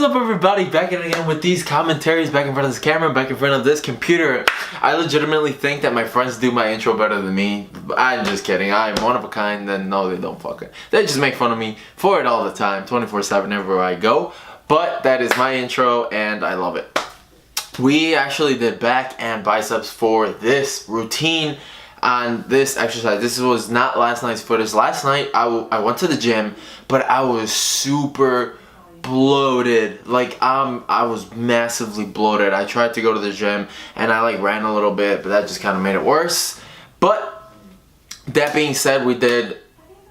is up, everybody? Back in again with these commentaries, back in front of this camera, back in front of this computer. I legitimately think that my friends do my intro better than me. I'm just kidding. I'm one of a kind, and no, they don't fucking. They just make fun of me for it all the time, 24/7 everywhere I go. But that is my intro, and I love it. We actually did back and biceps for this routine on this exercise. This was not last night's footage. Last night I went to the gym, but I was super bloated. Like I was massively bloated. I tried to go to the gym and I like ran a little bit, but that just kind of made it worse. But that being said, we did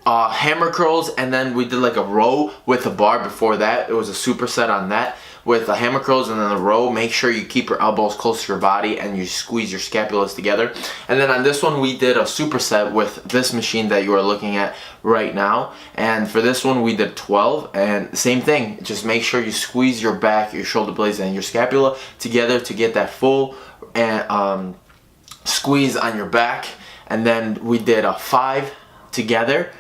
hammer curls, and then we did like a row with a bar before that. It was a superset on that with the hammer curls and then the row. Make sure you keep your elbows close to your body and you squeeze your scapulas together. And then on this one we did a superset with this machine that you are looking at right now. And for this one we did 12, and same thing, just make sure you squeeze your back, your shoulder blades and your scapula together to get that full and squeeze on your back. And then we did a 5 together.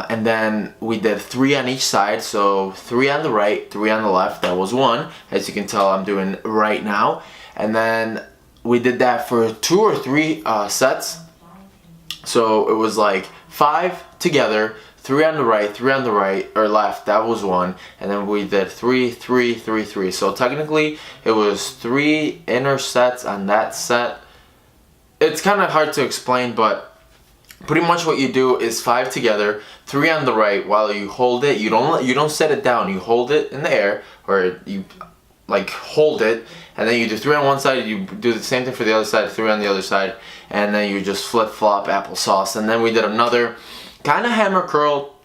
And then we did 3 on each side, so 3 on the right, 3 on the left. That was 1, as you can tell I'm doing right now. And then we did that for 2 or 3 sets. So it was like 5 together, 3 on the right, 3 on the right or left. That was 1, and then we did 3, 3, 3, 3. So technically it was 3 inner sets on that set. It's kind of hard to explain, but pretty much what you do is 5 together, 3 on the right. While you hold it, you don't set it down. You hold it in the air, or you like hold it, and then you do 3 on one side. You do the same thing for the other side, 3 on the other side, and then you just flip flop applesauce. And then we did another kind of hammer curl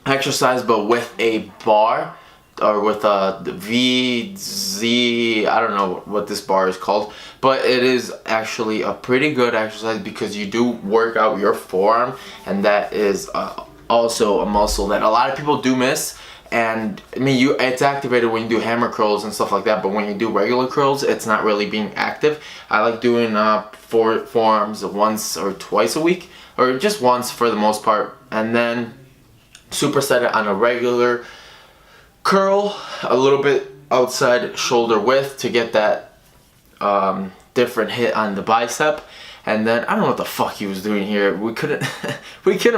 exercise, but with a bar, or with a VZ, I don't know what this bar is called, but it is actually a pretty good exercise because you do work out your forearm, and that is also a muscle that a lot of people do miss. And I mean, it's activated when you do hammer curls and stuff like that, but when you do regular curls, it's not really being active. I like doing forearms once or twice a week, or just once for the most part, and then superset it on a regular curl, a little bit outside shoulder width to get that different hit on the bicep. And then I don't know what the fuck he was doing here. We couldn't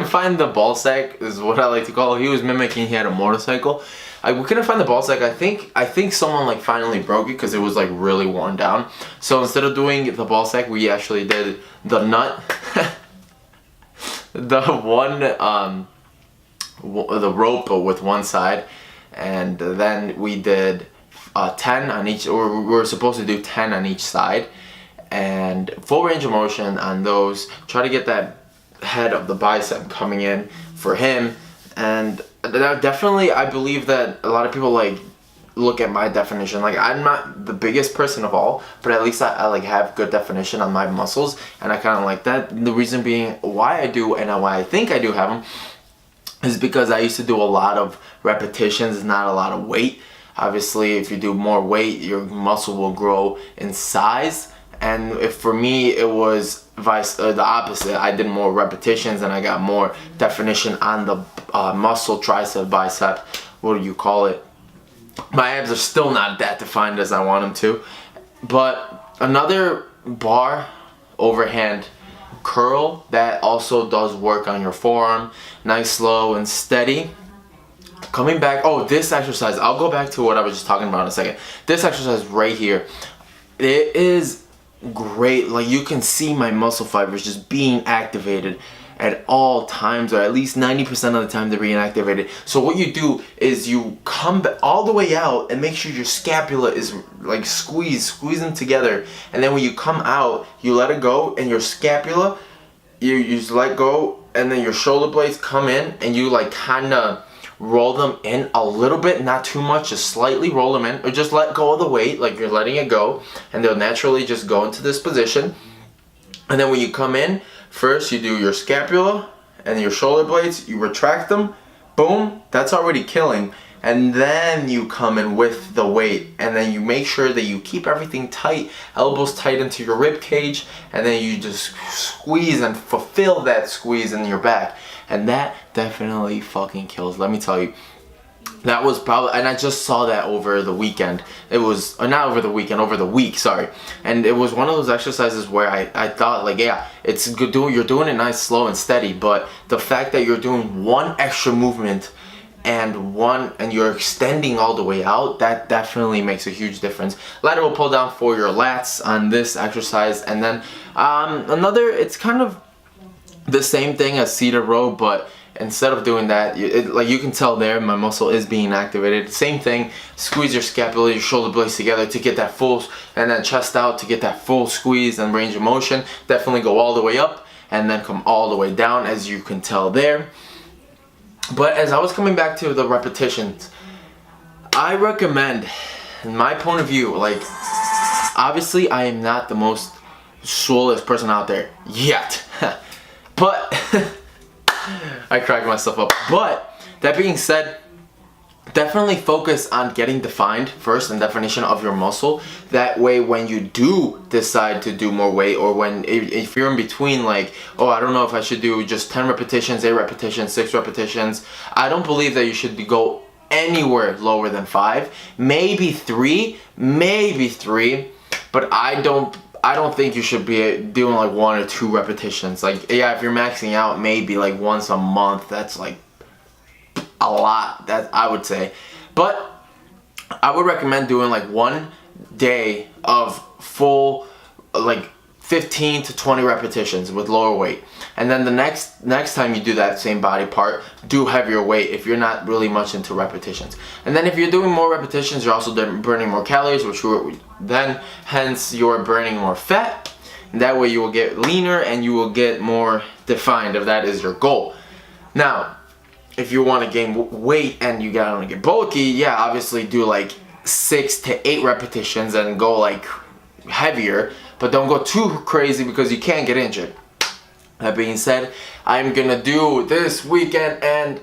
find the ball sack, is what I like to call it. He was mimicking he had a motorcycle. We couldn't find the ball sack. I think someone like finally broke it because it was like really worn down. So instead of doing the ball sack, we actually did the nut. The rope with one side. And then we did 10 on each, or we were supposed to do 10 on each side, and full range of motion on those. Try to get that head of the bicep coming in for him. And that definitely, I believe that a lot of people like look at my definition. Like, I'm not the biggest person of all, but at least I like have good definition on my muscles, and I kind of like that. The reason being why I do and why I think I do have them is because I used to do a lot of repetitions, not a lot of weight. Obviously, if you do more weight, your muscle will grow in size. And if for me, it was the opposite. I did more repetitions and I got more definition on the muscle, tricep, bicep, what do you call it. My abs are still not that defined as I want them to. But another bar overhand curl that also does work on your forearm, nice, slow and steady. Coming back, this exercise, I'll go back to what I was just talking about in a second. This exercise right here, it is great. Like, you can see my muscle fibers just being activated at all times, or at least 90% of the time they're being activated. So what you do is you come all the way out and make sure your scapula is like squeeze them together. And then when you come out, you let it go, and your scapula, you just let go, and then your shoulder blades come in, and you like kind of roll them in a little bit, not too much, just slightly roll them in, or just let go of the weight, like you're letting it go, and they'll naturally just go into this position. And then when you come in, first you do your scapula and your shoulder blades, you retract them, boom, that's already killing. And then you come in with the weight, and then you make sure that you keep everything tight, elbows tight into your rib cage, and then you just squeeze and fulfill that squeeze in your back. And that definitely fucking kills, let me tell you. That was probably, and I just saw that over the weekend. It was, or not over the weekend, over the week, sorry. And it was one of those exercises where I thought, like, yeah, it's good doing, you're doing it nice, slow and steady, but the fact that you're doing one extra movement and you're extending all the way out, that definitely makes a huge difference. Lateral pull down for your lats on this exercise, and then another, it's kind of the same thing as seated row, but instead of doing that, like you can tell there, my muscle is being activated. Same thing, squeeze your scapula, your shoulder blades together to get that full, and then chest out to get that full squeeze and range of motion. Definitely go all the way up and then come all the way down, as you can tell there. But as I was coming back to the repetitions, I recommend, in my point of view, like, obviously I am not the most swollest person out there yet, but I crack myself up. But that being said, definitely focus on getting defined first and definition of your muscle. That way when you do decide to do more weight, or when if you're in between, like, oh, I don't know if I should do just 10 repetitions, 8 repetitions, 6 repetitions, I don't believe that you should go anywhere lower than 5, maybe 3, but I don't think you should be doing like 1 or 2 repetitions. Like, yeah, if you're maxing out maybe like once a month, that's like a lot, that I would say. But I would recommend doing like 1 day of full, like 15 to 20 repetitions with lower weight, and then the next time you do that same body part, do heavier weight if you're not really much into repetitions. And then if you're doing more repetitions, you're also burning more calories, which then hence you're burning more fat, and that way you will get leaner and you will get more defined, if that is your goal. Now, if you want to gain weight and you gotta get bulky, yeah, obviously do like 6 to 8 repetitions and go like heavier, but don't go too crazy because you can get injured. That being said, I'm gonna do this weekend and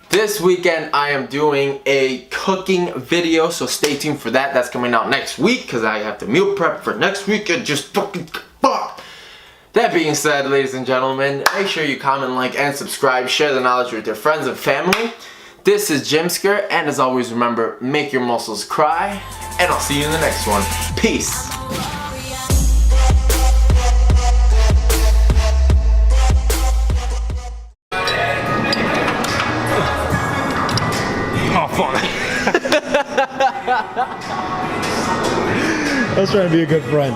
this weekend I am doing a cooking video, so stay tuned for that. That's coming out next week because I have to meal prep for next week and just fucking fuck. That being said, ladies and gentlemen, make sure you comment, like, and subscribe. Share the knowledge with your friends and family. This is Gymsker, and as always, remember, make your muscles cry, and I'll see you in the next one. Peace. Oh, fuck. I was trying to be a good friend.